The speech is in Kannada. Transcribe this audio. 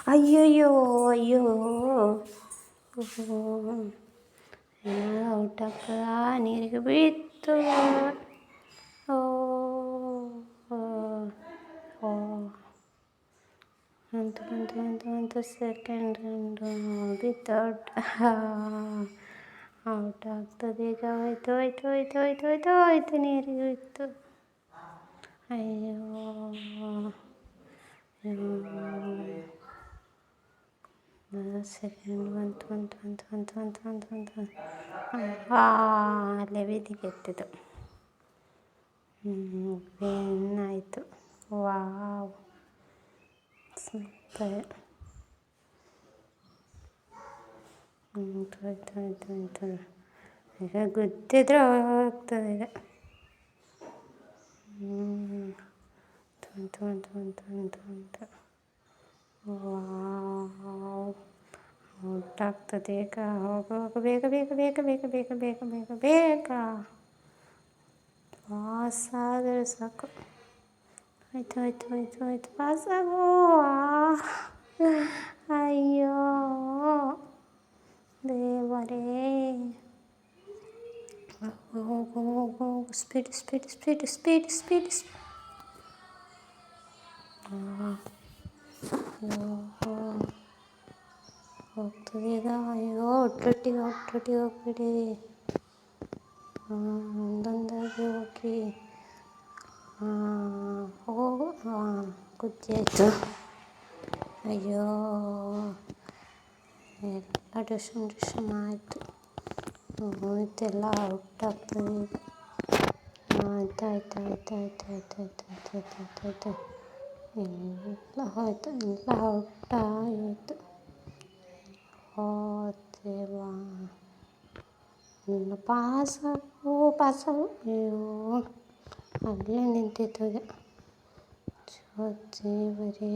ಅಯ್ಯಯ್ಯೋ ಅಯ್ಯೋ ಔಟ್ ಆಗ್ತದ ನೀರಿಗೆ ಬಿತ್ತು. ಓ ಓ ಓ ಅಂತ ಸೆಕೆಂಡ್ ರೌಂಡು ವಿತೌಟ್ ಔಟ್ ಆಗ್ತದೆ ಈಗ. ಹೋಯ್ತು ನೀರಿಗೆ ಬಿತ್ತು. ಅಯ್ಯೋ ಸೆಕೆಂಡ್ ಬಂತು. ಅಲ್ಲೇ ಬೀದಿಗೆ ಎತ್ತಿತು. ವಿನ್ ಆಯಿತು. Wow, super. ಆಯ್ತು. ಈಗ ಗುದ್ದಿದ್ರೆ ಹೋಗ್ತದೆ ಈಗ. ಅಂತ ವಾವ್, ಔಟ್ ಆಗ್ತದೆ ಈಗ. ಹೋಗ ಬೇಗ ಪಾಸ್ ಆದರೆ ಸಾಕು. ಆಯ್ತು ಪಾಸ್ ಆಗು. ಅಯ್ಯೋ ದೇವರೇ, ಹೋಗು ಸ್ಪೀಡ್. ಹೋಗ್ತದೆ ಈಗ. ಅಯ್ಯೋ ಒಟ್ಟೊಟ್ಟಿಗೆ ಹೋಗ್ಬಿಡಿ. ಒಂದೊಂದಾಗಿ ಹೋಗಿ. ಹೋಗು. ಗುದ್ದಿ ಆಯಿತು. ಅಯ್ಯೋ ಎಲ್ಲ ಡಿಶಮ್ ಆಯಿತು. ಇದೆಲ್ಲ ಔಟ್ ಆಗ್ತದೆ ಈಗ. ಆಯ್ತು. ಎಲ್ಲ ಔಟ್ ಆಯಿತು. ಓ ದೇವಾ, ಪಾಸಾಗು. ಅಯ್ಯೋ ಅಲ್ಲೇ ನಿಂತಿತ್ತು ಈಗ. ದೇವರೇ.